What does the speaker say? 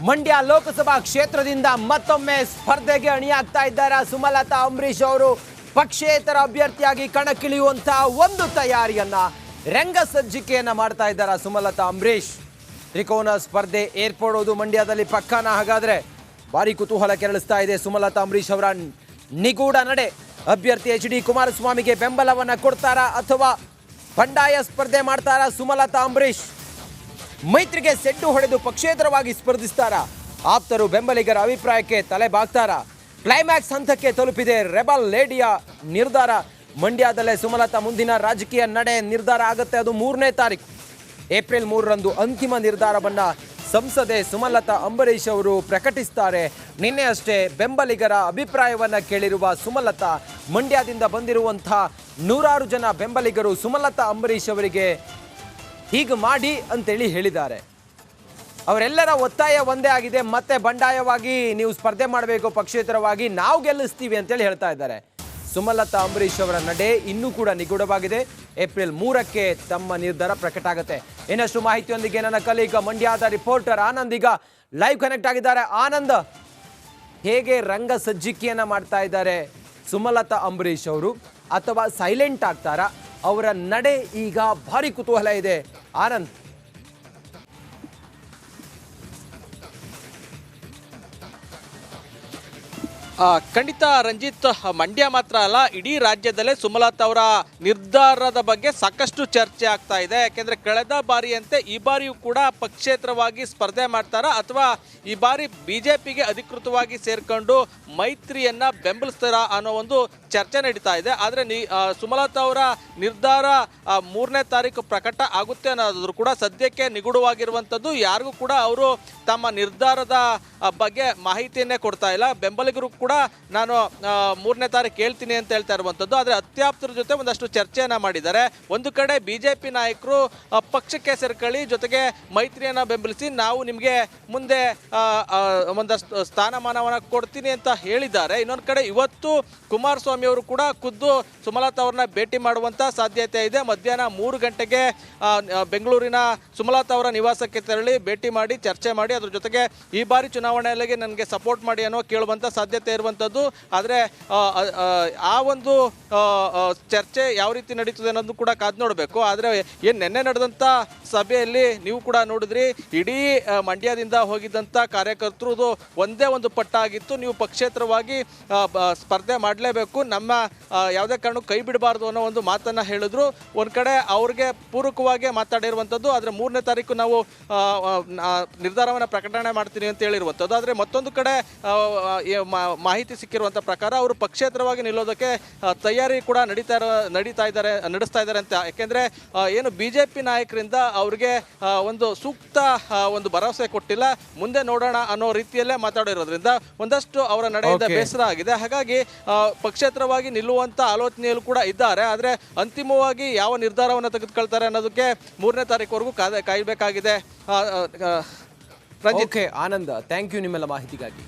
ಮಂಡ್ಯ ಲೋಕಸಭಾ ಕ್ಷೇತ್ರದಿಂದ ಮತ್ತೊಮ್ಮೆ ಸ್ಪರ್ಧೆಗೆ ಅಣಿಯಾಗ್ತಾ ಇದ್ದಾರೆ ಸುಮಲತಾ ಅಂಬರೀಶ್ ಅವರು. ಪಕ್ಷೇತರ ಅಭ್ಯರ್ಥಿಯಾಗಿ ಕಣಕ್ಕಿಳಿಯುವಂತಹ ಒಂದು ತಯಾರಿಯನ್ನ ರಂಗ ಸಜ್ಜಿಕೆಯನ್ನ ಮಾಡ್ತಾ ಇದ್ದಾರೆ ಸುಮಲತಾ ಅಂಬರೀಶ್. ತ್ರಿಕೋನ ಸ್ಪರ್ಧೆ ಏರ್ಪಡೋದು ಮಂಡ್ಯದಲ್ಲಿ ಪಕ್ಕನ. ಹಾಗಾದ್ರೆ ಭಾರಿ ಕುತೂಹಲ ಕೆರಳಿಸ್ತಾ ಇದೆ ಸುಮಲತಾ ಅಂಬರೀಶ್ ಅವರ ನಿಗೂಢ ನಡೆ. ಅಭ್ಯರ್ಥಿ HD ಕುಮಾರಸ್ವಾಮಿಗೆ ಬೆಂಬಲವನ್ನ ಕೊಡ್ತಾರಾ ಅಥವಾ ಬಂಡಾಯ ಸ್ಪರ್ಧೆ ಮಾಡ್ತಾರಾ ಸುಮಲತಾ ಅಂಬರೀಶ್? ಮೈತ್ರಿಗೆ ಸೆಡ್ಡು ಹೊಡೆದು ಪಕ್ಷೇತರವಾಗಿ ಸ್ಪರ್ಧಿಸ್ತಾರ? ಆಪ್ತರು ಬೆಂಬಲಿಗರ ಅಭಿಪ್ರಾಯಕ್ಕೆ ತಲೆ ಬಾಗ್ತಾರ? ಕ್ಲೈಮ್ಯಾಕ್ಸ್ ಹಂತಕ್ಕೆ ತಲುಪಿದೆ ರೆಬಲ್ ಲೇಡಿಯ ನಿರ್ಧಾರ. ಮಂಡ್ಯದಲ್ಲೇ ಸುಮಲತಾ ಮುಂದಿನ ರಾಜಕೀಯ ನಡೆ ನಿರ್ಧಾರ ಆಗುತ್ತೆ. ಅದು 3ನೇ ತಾರೀಕು ಏಪ್ರಿಲ್ 3ರಂದು ಅಂತಿಮ ನಿರ್ಧಾರವನ್ನ ಸಂಸದೆ ಸುಮಲತಾ ಅಂಬರೀಶ್ ಅವರು ಪ್ರಕಟಿಸ್ತಾರೆ. ನಿನ್ನೆ ಅಷ್ಟೇ ಬೆಂಬಲಿಗರ ಅಭಿಪ್ರಾಯವನ್ನ ಕೇಳಿರುವ ಸುಮಲತಾ, ಮಂಡ್ಯದಿಂದ ಬಂದಿರುವಂತಹ 100 ಜನ ಬೆಂಬಲಿಗರು ಸುಮಲತಾ ಅಂಬರೀಶ್ ಅವರಿಗೆ ಹೀಗೆ ಮಾಡಿ ಅಂತೇಳಿ ಹೇಳಿದ್ದಾರೆ. ಅವರೆಲ್ಲರ ಒತ್ತಾಯ ಒಂದೇ ಆಗಿದೆ, ಮತ್ತೆ ಬಂಡಾಯವಾಗಿ ನೀವು ಸ್ಪರ್ಧೆ ಮಾಡಬೇಕು, ಪಕ್ಷೇತರವಾಗಿ ನಾವು ಗೆಲ್ಲಿಸ್ತೀವಿ ಅಂತೇಳಿ ಹೇಳ್ತಾ ಇದ್ದಾರೆ. ಸುಮಲತಾ ಅಂಬರೀಶ್ ಅವರ ನಡೆ ಇನ್ನೂ ಕೂಡ ನಿಗೂಢವಾಗಿದೆ. ಏಪ್ರಿಲ್ 3ಕ್ಕೆ ತಮ್ಮ ನಿರ್ಧಾರ ಪ್ರಕಟ ಆಗುತ್ತೆ. ಇನ್ನಷ್ಟು ಮಾಹಿತಿಯೊಂದಿಗೆ ನನ್ನ ಕಲೀಗ ಮಂಡ್ಯದ ರಿಪೋರ್ಟರ್ ಆನಂದ್ ಈಗ ಲೈವ್ ಕನೆಕ್ಟ್ ಆಗಿದ್ದಾರೆ. ಆನಂದ್, ಹೇಗೆ ರಂಗ ಸಜ್ಜಿಕೆಯನ್ನ ಮಾಡ್ತಾ ಇದ್ದಾರೆ ಸುಮಲತಾ ಅಂಬರೀಶ್ ಅವರು, ಅಥವಾ ಸೈಲೆಂಟ್ ಆಗ್ತಾರಾ? ಅವರ ನಡೆ ಈಗ ಭಾರಿ ಕುತೂಹಲ ಇದೆ. ಆನಂದ್, ಖಂಡಿತ ರಂಜಿತ್, ಮಂಡ್ಯ ಮಾತ್ರ ಅಲ್ಲ, ಇಡೀ ರಾಜ್ಯದಲ್ಲೇ ಸುಮಲತಾ ಅವರ ನಿರ್ಧಾರದ ಬಗ್ಗೆ ಸಾಕಷ್ಟು ಚರ್ಚೆ ಆಗ್ತಾ ಇದೆ. ಯಾಕೆಂದ್ರೆ ಕಳೆದ ಬಾರಿಯಂತೆ ಈ ಬಾರಿಯೂ ಕೂಡ ಪಕ್ಷೇತರವಾಗಿ ಸ್ಪರ್ಧೆ ಮಾಡ್ತಾರಾ ಅಥವಾ ಈ ಬಾರಿ ಬಿಜೆಪಿಗೆ ಅಧಿಕೃತವಾಗಿ ಸೇರ್ಕೊಂಡು ಮೈತ್ರಿಯನ್ನ ಬೆಂಬಲಿಸ್ತಾರಾ ಅನ್ನೋ ಒಂದು ಚರ್ಚೆ ನಡೀತಾ ಇದೆ. ಆದರೆ ಸುಮಲತಾ ಅವರ ನಿರ್ಧಾರ 3ನೇ ತಾರೀಕು ಪ್ರಕಟ ಆಗುತ್ತೆ ಅನ್ನೋದ್ರು ಕೂಡ ಸದ್ಯಕ್ಕೆ ನಿಗೂಢವಾಗಿರುವಂಥದ್ದು. ಯಾರಿಗೂ ಕೂಡ ಅವರು ತಮ್ಮ ನಿರ್ಧಾರದ ಬಗ್ಗೆ ಮಾಹಿತಿಯನ್ನೇ ಕೊಡ್ತಾ ಇಲ್ಲ. ಬೆಂಬಲಿಗರು ಕೂಡ ನಾನು 3ನೇ ತಾರೀಕು ಹೇಳ್ತೀನಿ ಅಂತ ಹೇಳ್ತಾ ಇರುವಂಥದ್ದು. ಆದರೆ ಅತ್ಯಾಪ್ತರ ಜೊತೆ ಒಂದಷ್ಟು ಚರ್ಚೆಯನ್ನ ಮಾಡಿದ್ದಾರೆ. ಒಂದು ಕಡೆ ಬಿಜೆಪಿ ನಾಯಕರು ಪಕ್ಷಕ್ಕೆ ಸೇರ್ಕೊಳ್ಳಿ, ಜೊತೆಗೆ ಮೈತ್ರಿಯನ್ನ ಬೆಂಬಲಿಸಿ, ನಾವು ನಿಮಗೆ ಮುಂದೆ ಒಂದಷ್ಟು ಸ್ಥಾನಮಾನವನ್ನು ಕೊಡ್ತೀನಿ ಅಂತ ಹೇಳಿದ್ದಾರೆ. ಇನ್ನೊಂದು ಕಡೆ ಇವತ್ತು ಕುಮಾರಸ್ವಾಮಿ ಅವರು ಕೂಡ ಖುದ್ದು ಸುಮಲತಾ ಅವ್ರನ್ನ ಭೇಟಿ ಮಾಡುವಂತ ಸಾಧ್ಯತೆ ಇದೆ. ಮಧ್ಯಾಹ್ನ 3 ಗಂಟೆಗೆ ಬೆಂಗಳೂರಿನ ಸುಮಲತಾ ಅವರ ನಿವಾಸಕ್ಕೆ ತೆರಳಿ ಭೇಟಿ ಮಾಡಿ ಚರ್ಚೆ ಮಾಡಿ ಅದ್ರ ಜೊತೆಗೆ ಈ ಬಾರಿ ಚುನಾವಣೆಯಲ್ಲಿ ನನಗೆ ಸಪೋರ್ಟ್ ಮಾಡಿ ಅನ್ನೋ ಕೇಳುವಂತ ಸಾಧ್ಯತೆ ಇರುವಂಥದ್ದು. ಆದರೆ ಆ ಒಂದು ಚರ್ಚೆ ಯಾವ ರೀತಿ ನಡೀತದೆ ಅನ್ನೋದು ಕೂಡ ಕಾದು ನೋಡಬೇಕು. ಆದರೆ ಏನು ನಿನ್ನೆ ನಡೆದಂಥ ಸಭೆಯಲ್ಲಿ ನೀವು ಕೂಡ ನೋಡಿದ್ರಿ, ಇಡೀ ಮಂಡ್ಯದಿಂದ ಹೋಗಿದ್ದಂಥ ಕಾರ್ಯಕರ್ತರು ಒಂದೇ ಒಂದು ಪಟ್ಟ ಆಗಿತ್ತು, ನೀವು ಪಕ್ಷೇತರವಾಗಿ ಸ್ಪರ್ಧೆ ಮಾಡಲೇಬೇಕು, ನಮ್ಮ ಯಾವುದೇ ಕಾರಣಕ್ಕೂ ಕೈ ಬಿಡಬಾರ್ದು ಅನ್ನೋ ಒಂದು ಮಾತನ್ನು ಹೇಳಿದ್ರು. ಒಂದು ಕಡೆ ಅವ್ರಿಗೆ ಪೂರಕವಾಗಿ ಮಾತಾಡಿರುವಂಥದ್ದು. ಆದರೆ 3ನೇ ತಾರೀಕು ನಾವು ನಿರ್ಧಾರವನ್ನು ಪ್ರಕಟಣೆ ಮಾಡ್ತೀನಿ ಅಂತ ಹೇಳಿರುವಂಥದ್ದು. ಆದರೆ ಮತ್ತೊಂದು ಕಡೆ ಮಾಹಿತಿ ಸಿಕ್ಕಿರುವಂಥ ಪ್ರಕಾರ ಅವರು ಪಕ್ಷೇತರವಾಗಿ ನಿಲ್ಲೋದಕ್ಕೆ ತಯಾರಿ ಕೂಡ ನಡೆಸ್ತಾ ಇದ್ದಾರೆ ಅಂತ. ಯಾಕೆಂದರೆ ಏನು ಬಿಜೆಪಿ ನಾಯಕರಿಂದ ಅವ್ರಿಗೆ ಒಂದು ಸೂಕ್ತ ಒಂದು ಭರವಸೆ ಕೊಟ್ಟಿಲ್ಲ, ಮುಂದೆ ನೋಡೋಣ ಅನ್ನೋ ರೀತಿಯಲ್ಲೇ ಮಾತಾಡಿರೋದ್ರಿಂದ ಒಂದಷ್ಟು ಅವರ ನಡೆಯಿಂದ ಬೇಸರ ಆಗಿದೆ. ಹಾಗಾಗಿ ಪಕ್ಷೇತರವಾಗಿ ನಿಲ್ಲುವಂತ ಆಲೋಚನೆಯಲ್ಲೂ ಕೂಡ ಇದ್ದಾರೆ. ಆದರೆ ಅಂತಿಮವಾಗಿ ಯಾವ ನಿರ್ಧಾರವನ್ನು ತೆಗೆದುಕೊಳ್ತಾರೆ ಅನ್ನೋದಕ್ಕೆ 3ನೇ ತಾರೀಕುವರೆಗೂ ಕಾಯಬೇಕಾಗಿದೆ. ಆನಂದ್, ಥ್ಯಾಂಕ್ ಯು ನಿಮ್ಮೆಲ್ಲ ಮಾಹಿತಿಗಾಗಿ.